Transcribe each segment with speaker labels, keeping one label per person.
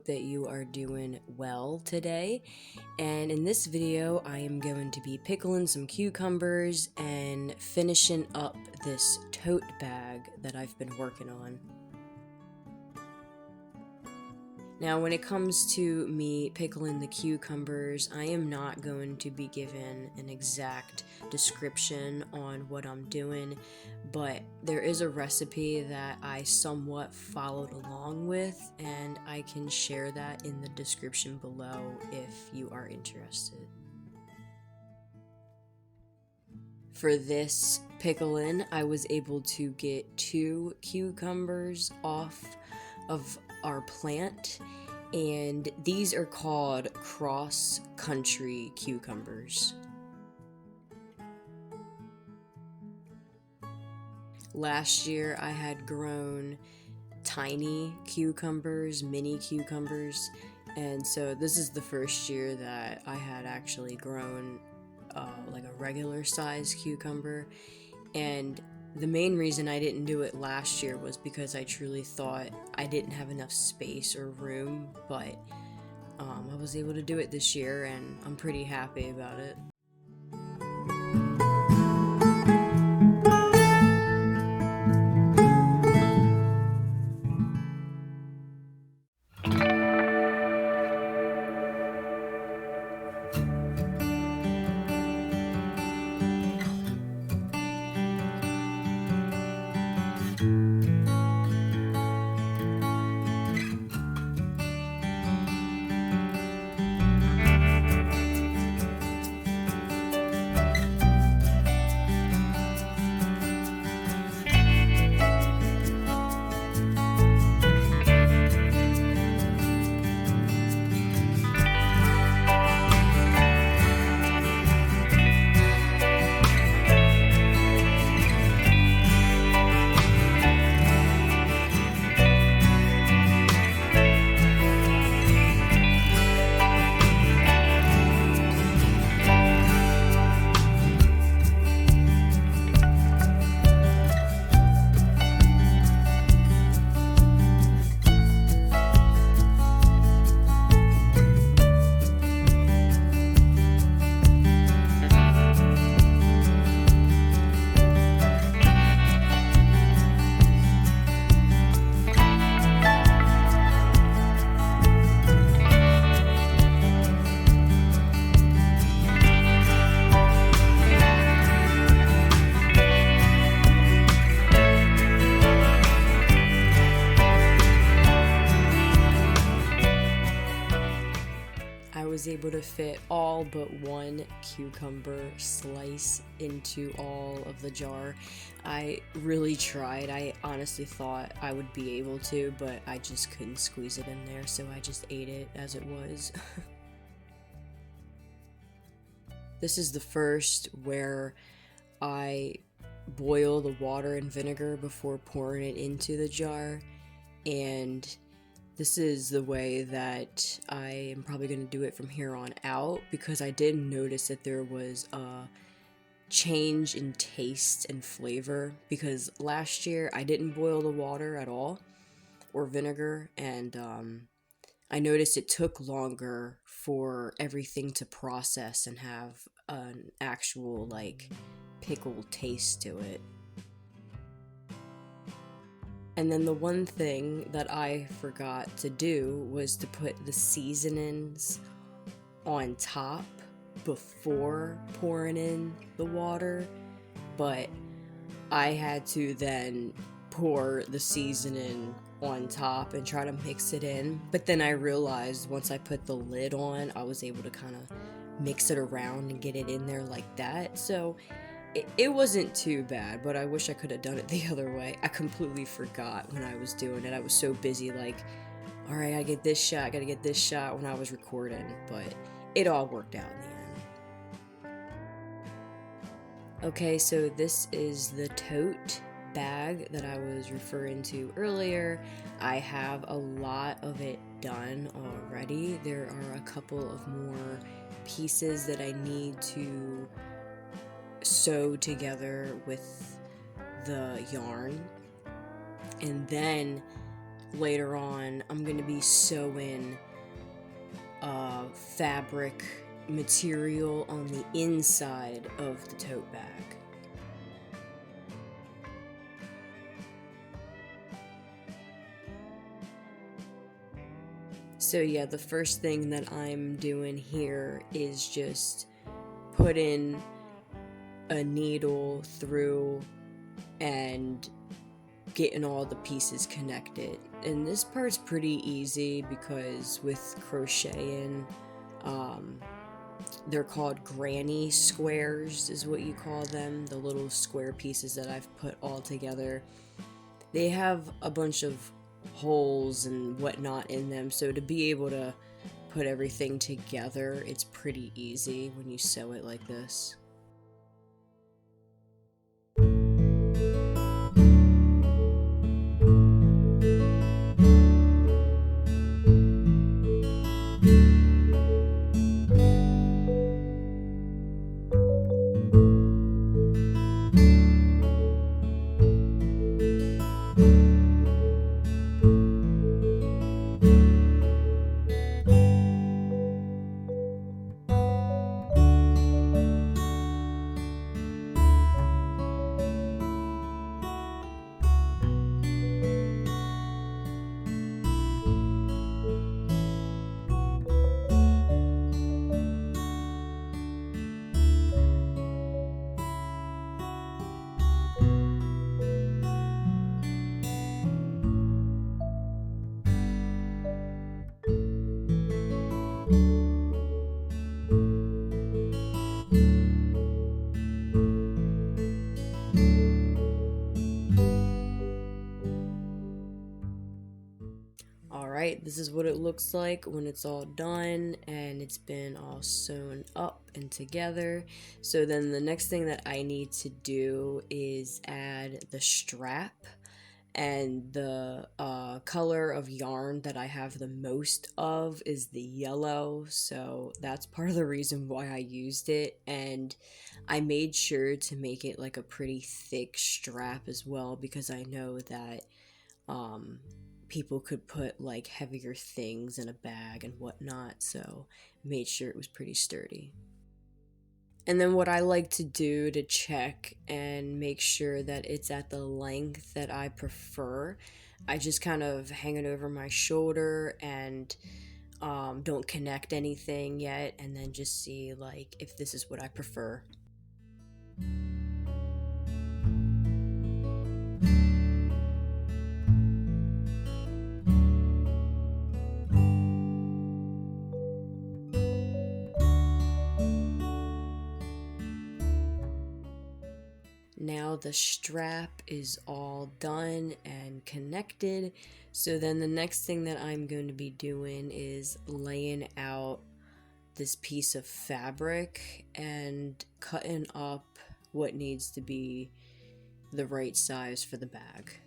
Speaker 1: that you are doing well today. And in this video, I am going to be pickling some cucumbers and finishing up this tote bag that I've been working on. Now, when it comes to me pickling the cucumbers, I am not going to be given an exact description on what I'm doing, but there is a recipe that I somewhat followed along with, and I can share that in the description below if you are interested. For this pickling, I was able to get 2 cucumbers off of our plant, and these are called cross-country cucumbers. Last year I had grown tiny cucumbers, mini cucumbers, and so this is the first year that I had actually grown like a regular size cucumber. And the main reason I didn't do it last year was because I truly thought I didn't have enough space or room, but I was able to do it this year and I'm pretty happy about it. I was able to fit all but one cucumber slice into all of the jar. I really tried. I honestly thought I would be able to, but I just couldn't squeeze it in there, so I just ate it as it was. This is the first where I boil the water and vinegar before pouring it into the jar, and this is the way that I am probably going to do it from here on out, because I did notice that there was a change in taste and flavor, because last year I didn't boil the water at all, or vinegar, and I noticed it took longer for everything to process and have an actual like pickle taste to it. And then the one thing that I forgot to do was to put the seasonings on top before pouring in the water, but I had to then pour the seasoning on top and try to mix it in. But then I realized once I put the lid on, I was able to kind of mix it around and get it in there like that. So it wasn't too bad, but I wish I could have done it the other way. I completely forgot when I was doing it. I was so busy like, alright, I get this shot, I gotta get this shot when I was recording, but it all worked out in the end. Okay, so this is the tote bag that I was referring to earlier. I have a lot of it done already. There are a couple of more pieces that I need to sew together with the yarn, and then later on, I'm going to be sewing fabric material on the inside of the tote bag. So yeah, the first thing that I'm doing here is just putting a needle through and getting all the pieces connected. And this part's pretty easy because with crocheting, they're called granny squares is what you call them, the little square pieces that I've put all together. They have a bunch of holes and whatnot in them, so to be able to put everything together, it's pretty easy when you sew it like this. Alright, this is what it looks like when it's all done and it's been all sewn up and together. So then the next thing that I need to do is add the strap, and the color of yarn that I have the most of is the yellow, so that's part of the reason why I used it. And I made sure to make it like a pretty thick strap as well, because I know that people could put like heavier things in a bag and whatnot, so made sure it was pretty sturdy. And then what I like to do to check and make sure that it's at the length that I prefer, I just kind of hang it over my shoulder and don't connect anything yet, and then just see like if this is what I prefer. Now the strap is all done and connected, so then the next thing that I'm going to be doing is laying out this piece of fabric and cutting up what needs to be the right size for the bag.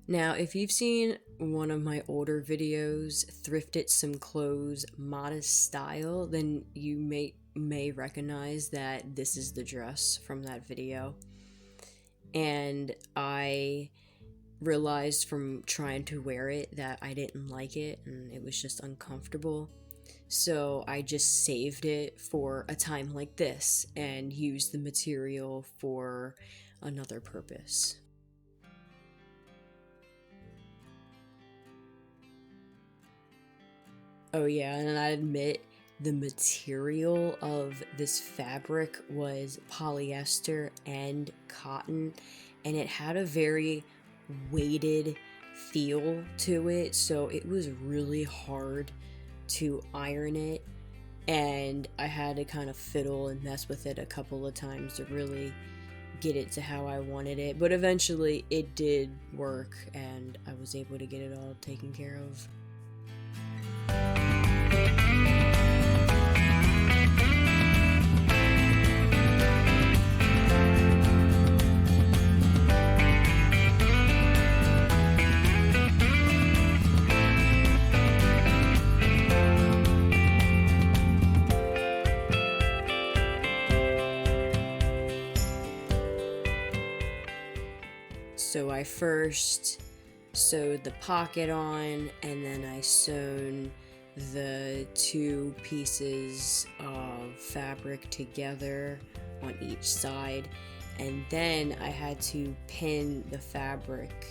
Speaker 1: Now, if you've seen one of my older videos, Thrifted Some Clothes Modest Style, then you may recognize that this is the dress from that video. And I realized from trying to wear it that I didn't like it and it was just uncomfortable. So I just saved it for a time like this and used the material for another purpose. Oh yeah, and I admit the material of this fabric was polyester and cotton, and it had a very weighted feel to it, so it was really hard to iron it, and I had to kind of fiddle and mess with it a couple of times to really get it to how I wanted it, but eventually it did work and I was able to get it all taken care of. So I first sewed the pocket on, and then I sewn the 2 pieces of fabric together on each side, and then I had to pin the fabric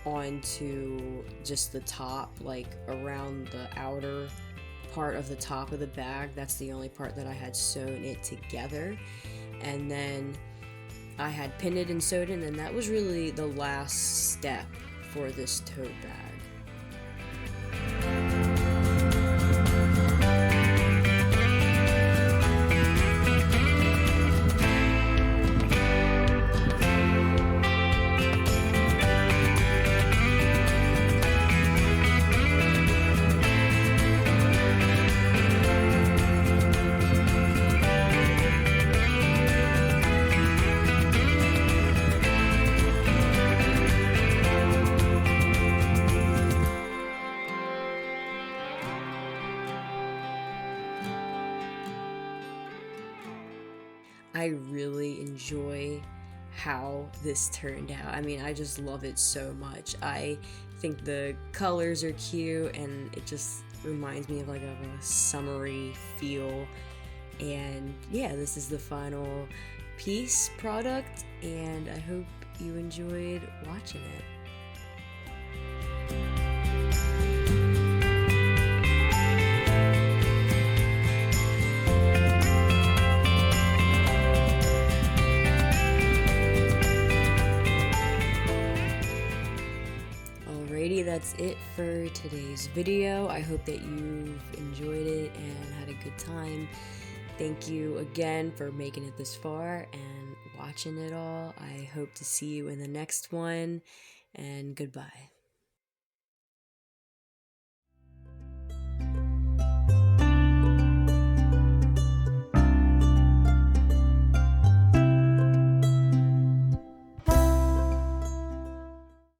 Speaker 1: onto just the top, like around the outer part of the top of the bag. That's the only part that I had sewn it together, and then I had pinned it and sewed it, and that was really the last step for this tote bag. I really enjoy how this turned out. I mean, I just love it so much. I think the colors are cute, and it just reminds me of like a summery feel. And yeah, this is the final piece product, and I hope you enjoyed watching it. Alrighty, that's it for today's video. I hope that you've enjoyed it and had a good time. Thank you again for making it this far and watching it all. I hope to see you in the next one, and goodbye.